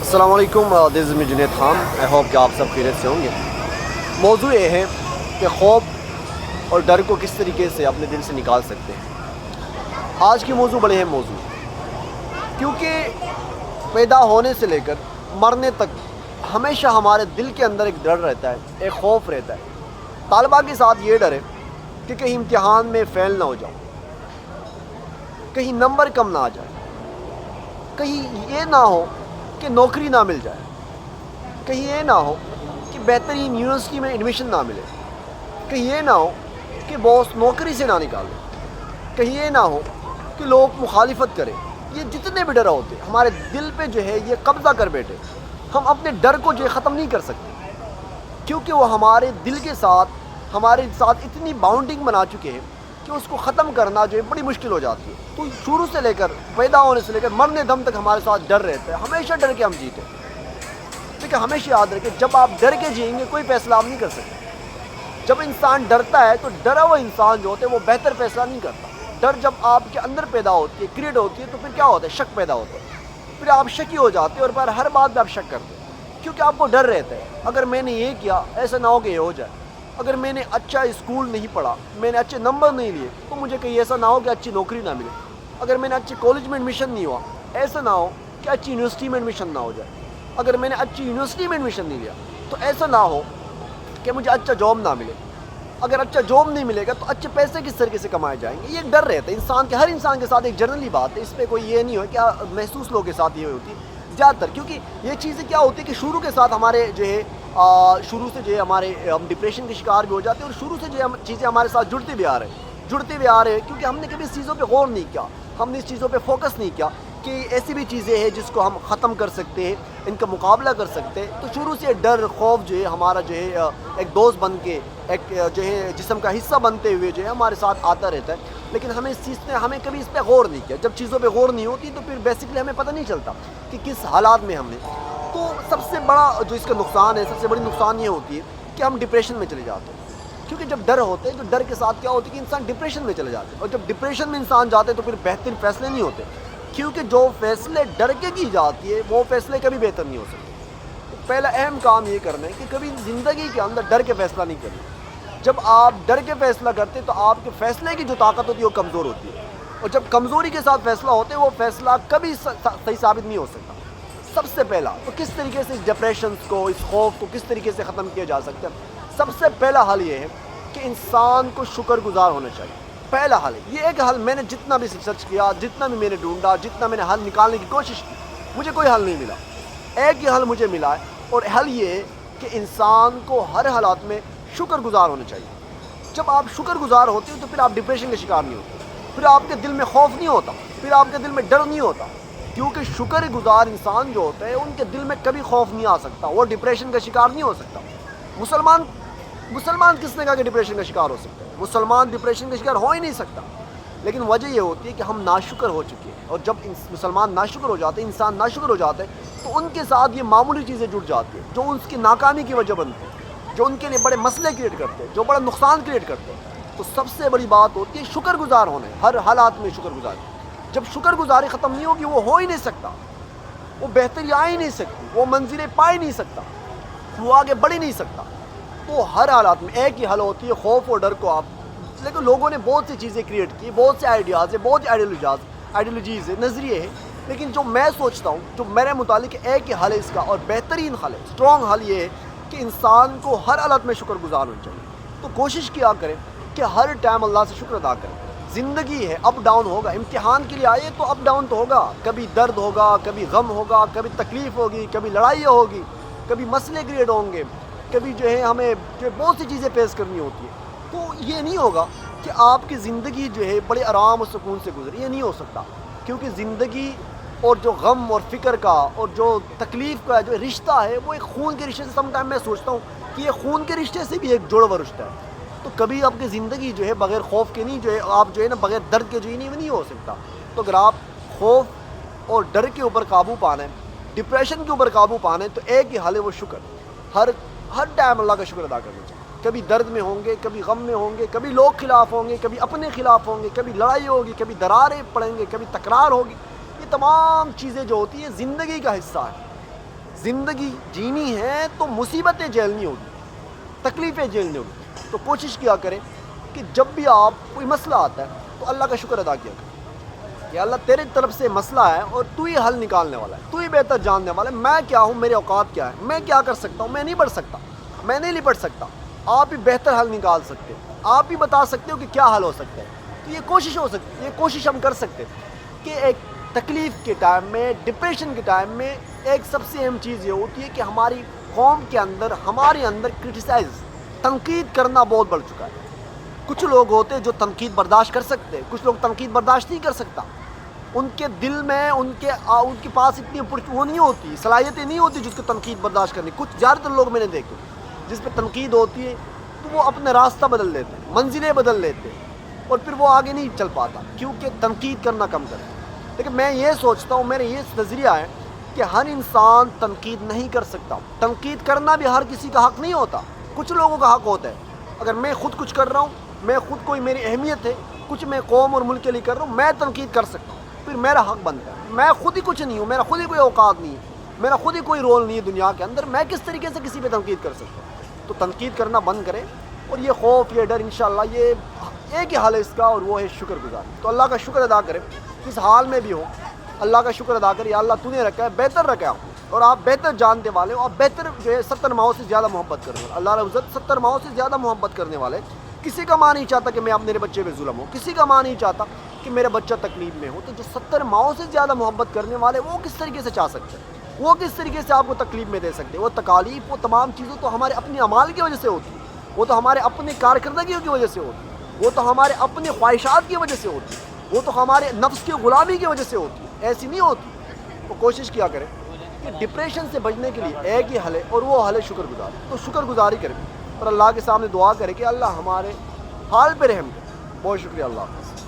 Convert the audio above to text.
अस्सलाम वालेकुम, this is me Junaid Khan. I hope कि आप सब खैरियत से होंगे। मौजू ये है कि खौफ और डर को किस तरीके से अपने दिल से निकाल सकते हैं। आज की मौजू बड़े अहम मौजू, क्योंकि पैदा होने से लेकर मरने तक हमेशा हमारे दिल के अंदर एक डर रहता है, एक खौफ रहता है। तालिबा के साथ ये डर है कि कहीं इम्तिहान में फ़ेल ना हो जाओ, कहीं नंबर कम ना आ जाए, कहीं ये ना हो कि नौकरी ना मिल जाए, कहीं ये ना हो कि बेहतरीन यूनिवर्सिटी में एडमिशन ना मिले, कहीं ये ना हो कि बॉस नौकरी से ना निकाले, कहीं ये ना हो कि लोग मुखालिफत करें। ये जितने भी डर होते हमारे दिल पे जो है ये कब्ज़ा कर बैठे। हम अपने डर को जो है ख़त्म नहीं कर सकते, क्योंकि वो हमारे दिल के साथ हमारे साथ इतनी बाउंडिंग बना चुके हैं कि उसको ख़त्म करना जो है बड़ी मुश्किल हो जाती है। तो शुरू से लेकर पैदा होने से लेकर मरने दम तक हमारे साथ डर रहता है, हमेशा डर के हम जीते। देखिए, हमेशा याद रखें, जब आप डर के जिएंगे कोई फैसला आप नहीं कर सकते। जब इंसान डरता है तो डरा हुआ इंसान जो होता है वो बेहतर फैसला नहीं करता। डर जब आपके अंदर पैदा होती है, क्रिएट होती है, तो फिर क्या होता है, शक पैदा होता है। फिर आप शकी हो जाते हैं और फिर हर बात में आप शक करते हैं, क्योंकि आपको डर रहता है, अगर मैंने ये किया ऐसा ना हो कि ये हो जाए, अगर मैंने अच्छा स्कूल नहीं पढ़ा, मैंने अच्छे नंबर नहीं लिए, तो मुझे कहीं ऐसा ना हो कि अच्छी नौकरी ना मिले, अगर मैंने अच्छे कॉलेज में एडमिशन नहीं हुआ, ऐसा ना हो कि अच्छी यूनिवर्सिटी में एडमिशन ना हो जाए, अगर मैंने अच्छी यूनिवर्सिटी में एडमिशन नहीं लिया तो ऐसा ना हो कि मुझे अच्छा जॉब ना मिले, अगर अच्छा जॉब नहीं मिलेगा तो अच्छे पैसे किस तरीके से कमाए जाएंगे। ये डर रहता है इंसान के, हर इंसान के साथ एक जनरली बात है, इस पर कोई ये नहीं हो क्या महसूस लोगों के साथ ये होती है ज़्यादातर, क्योंकि ये चीज़ें क्या होती है कि शुरू के साथ हमारे जो है शुरू से जो है हमारे हम डिप्रेशन के शिकार भी हो जाते हैं, और शुरू से जो है चीज़ें हमारे साथ जुड़ते भी आ रहे हैं, क्योंकि हमने कभी इस चीज़ों पे गौर नहीं किया, हमने इस चीज़ों पे फोकस नहीं किया कि ऐसी भी चीज़ें हैं जिसको हम ख़त्म कर सकते हैं, इनका मुकाबला कर सकते हैं। तो शुरू से डर खौफ जो है हमारा जो है एक दोस्त बन के, एक जो है जिस्म का हिस्सा बनते हुए जो है हमारे साथ आता रहता है। लेकिन हमें इस चीज़ पे हमें कभी इस पर गौर नहीं किया। जब चीज़ों पे गौर नहीं होती तो फिर बेसिकली हमें पता नहीं चलता कि किस हालात में हमने। तो सबसे बड़ा जो इसका नुकसान है, सबसे बड़ी नुकसान ये होती है कि हम डिप्रेशन में चले जाते हैं, क्योंकि जब डर होते हैं तो डर के साथ क्या होती है कि इंसान डिप्रेशन में चले जाते हैं, और जब डिप्रेशन में इंसान जाते हैं तो फिर बेहतरीन फैसले नहीं होते, क्योंकि जो फैसले डर के की जाती है वो फैसले कभी बेहतर नहीं हो सकते। तो पहला अहम काम ये करना है कि कभी ज़िंदगी के अंदर डर के फैसला नहीं करना। जब आप डर के फैसला करते हैं तो आपके फैसले की जो ताकत होती है वो कमज़ोर होती है, और जब कमज़ोरी के साथ फैसला होते हैं वो फैसला कभी सही साबित नहीं हो सकता। सबसे पहला तो किस तरीके से इस डिप्रेशन को, इस खौफ को किस तरीके से ख़त्म किया जा सकता है। सबसे पहला हल ये है कि इंसान को शुक्रगुजार होना चाहिए। पहला हल है ये, एक हल मैंने जितना भी रिसर्च किया, जितना भी मैंने ढूंढा, जितना मैंने हल निकालने की कोशिश की, मुझे कोई हल नहीं मिला। एक ही हल मुझे मिला है, और हल ये है कि इंसान को हर हालात में शुक्रगुजार होना चाहिए। जब आप शुक्रगुजार होते हो तो फिर आप डिप्रेशन के शिकार नहीं होते, फिर आपके दिल में खौफ नहीं होता, फिर आपके दिल में डर नहीं होता, क्योंकि शुक्रगुजार इंसान जो होते हैं उनके दिल में कभी खौफ नहीं आ सकता, वो डिप्रेशन का शिकार नहीं हो सकता। मुसलमान किसने कहा कि डिप्रेशन का शिकार हो सकता है? मुसलमान डिप्रेशन का शिकार हो ही नहीं सकता। लेकिन वजह ये होती है कि हम नाशुक्र हो चुके हैं, और जब मुसलमान नाशुक्र हो जाते हैं, इंसान नाशुक्र हो जाते हैं, तो उनके साथ ये मामूली चीज़ें जुड़ जाती हैं जो उसकी नाकामी की वजह बनती है, जो उनके लिए बड़े मसले क्रिएट करते हैं, जो बड़ा नुकसान क्रिएट करते हैं। तो सबसे बड़ी बात होती है शुक्रगुजार होने, हर हालात में शुक्रगुजारी। जब शुक्रगुजारी ख़त्म नहीं होगी वो हो ही नहीं सकता, वो बेहतरी आ ही नहीं सकती, वो मंजिलें पा ही नहीं सकता, वो आगे बढ़ ही नहीं सकता। तो हर हालात में एक ही हल होती है, खौफ और डर को आप। लेकिन लोगों ने बहुत सी चीज़ें क्रिएट की, बहुत से आइडियाज़ है, बहुत आइडियोलॉजीज़ है, नज़रिए है, लेकिन जो मैं सोचता हूँ, जो मेरे मुतालिक एक ही हल है इसका, और बेहतरीन हल है, स्ट्रॉन्ग हल ये है कि इंसान को हर हालत में शुक्रगुजार होना चाहिए। तो कोशिश किया करें कि हर टाइम अल्लाह से शुक्र अदा करें। ज़िंदगी है, अप डाउन होगा, इम्तिहान के लिए आए तो अप डाउन तो होगा, कभी दर्द होगा, कभी गम होगा, कभी तकलीफ़ होगी, कभी लड़ाइयाँ होगी, कभी मसले क्रिएट होंगे, कभी जो है हमें जो बहुत सी चीज़ें फेस करनी होती है। तो ये नहीं होगा कि आपकी ज़िंदगी जो है बड़े आराम और सुकून से गुजरे, ये नहीं हो सकता, क्योंकि ज़िंदगी और जो गम और फ़िक्र का और जो तकलीफ़ का जो रिश्ता है वो एक खून के रिश्ते से, समटाइम मैं सोचता हूँ कि ये खून के रिश्ते से भी एक जुड़ा हुआ रिश्ता है। तो कभी आपकी ज़िंदगी जो है बग़ैर खौफ के नहीं, जो है आप जो है ना बग़ैर दर्द के जो है नहीं हो सकता। तो अगर आप खौफ और डर के ऊपर काबू पाना है, डिप्रेशन के ऊपर काबू पाना है, तो एक ही हल है वो शुक्र। हर टाइम अल्लाह का शुक्र अदा करना चाहिए। कभी दर्द में होंगे, कभी गम में होंगे, कभी लोग खिलाफ होंगे, कभी अपने खिलाफ होंगे, कभी लड़ाई होगी, कभी दरारें पड़ेंगे, कभी तकरार होगी। ये तमाम चीज़ें जो होती हैं ज़िंदगी का हिस्सा है। زندگی جینی ہے تو مصیبتیں جھیلنی ہوگی، تکلیفیں جھیلنی ہوگی. تو کوشش کیا کریں کہ جب بھی آپ کوئی مسئلہ آتا ہے تو اللہ کا شکر ادا کیا کریں کہ اللہ تیرے طرف سے مسئلہ ہے اور تو ہی حل نکالنے والا ہے، تو ہی بہتر جاننے والا ہے. میں کیا ہوں، میرے اوقات کیا ہے، میں کیا کر سکتا ہوں، میں نہیں بڑھ سکتا، میں نہیں لپٹ سکتا. آپ ہی بہتر حل نکال سکتے ہو، آپ ہی بتا سکتے ہو کہ کیا حل ہو سکتا ہے. تو یہ کوشش ہو سکتی ہے، یہ کوشش ہم کر سکتے ہیں کہ ایک تکلیف کے ٹائم میں، ڈپریشن کے ٹائم میں ایک سب سے اہم چیز یہ ہوتی ہے کہ ہماری قوم کے اندر، ہمارے اندر کرٹیسائز، تنقید کرنا بہت بڑھ چکا ہے. کچھ لوگ ہوتے ہیں جو تنقید برداشت کر سکتے ہیں، کچھ لوگ تنقید برداشت نہیں کر سکتا. ان کے دل میں ان کے پاس اتنی وہ نہیں ہوتی، صلاحیتیں نہیں ہوتی جس کو تنقید برداشت کرنی. کچھ زیادہ تر لوگ میں نے دیکھے جس پہ تنقید ہوتی ہے تو وہ اپنا راستہ بدل لیتے ہیں، منزلیں بدل لیتے ہیں اور پھر وہ آگے نہیں چل پاتا کیونکہ تنقید کرنا کم کرتے. لیکن میں یہ سوچتا ہوں، میرا یہ نظریہ ہے کہ ہر انسان تنقید نہیں کر سکتا. تنقید کرنا بھی ہر کسی کا حق نہیں ہوتا، کچھ لوگوں کا حق ہوتا ہے. اگر میں خود کچھ کر رہا ہوں، میں خود کوئی میری اہمیت ہے، کچھ میں قوم اور ملک کے لیے کر رہا ہوں، میں تنقید کر سکتا ہوں، پھر میرا حق بنتا ہے. میں خود ہی کچھ نہیں ہوں، میرا خود ہی کوئی اوقات نہیں ہے، میرا خود ہی کوئی رول نہیں ہے دنیا کے اندر، میں کس طریقے سے کسی پہ تنقید کر سکتا ہوں. تو تنقید کرنا بند کریں اور یہ خوف، یہ ڈر، انشاءاللہ یہ ایک ہی حال ہے اس کا اور وہ ہے شکر گزاری. تو اللہ کا شکر ادا کریں، کس حال میں بھی ہو اللہ کا شکر ادا کریں. یا اللہ تو نے رکھا ہے، بہتر رکھا ہے اور آپ بہتر جانتے والے ہو. آپ بہتر جو ہے 70 ماہوں سے زیادہ محبت کرنے والے، اللہ رب العزت 70 ماہوں سے زیادہ محبت کرنے والے. کسی کا ماں نہیں چاہتا کہ میں اب میرے بچے پہ ظلم ہو، کسی کا ماں نہیں چاہتا کہ میرا بچہ تکلیف میں ہو. تو جو 70 ماہوں سے زیادہ محبت کرنے والے وہ کس طریقے سے چاہ سکتے ہیں، وہ کس طریقے سے آپ کو تکلیف میں دے سکتے ہیں. وہ تکالیف، وہ تمام چیزیں تو ہمارے اپنے اعمال کی وجہ سے ہوتی ہے، وہ تو ہمارے اپنی کارکردگیوں کی وجہ سے ہوتی ہے، وہ تو ہمارے اپنی خواہشات کی وجہ سے ہوتی ہے، وہ تو ہمارے نفس کی غلامی کی وجہ سے ہوتی ہے، ایسی نہیں ہوتی. تو کوشش کیا کریں کہ ڈپریشن سے بچنے کے لیے ایک ہی حل ہے اور وہ حل ہے شکر گزاری. تو شکر گزاری کریں اور اللہ کے سامنے دعا کریں کہ اللہ ہمارے حال پہ رحم کرے. بہت شکریہ، اللہ حافظ.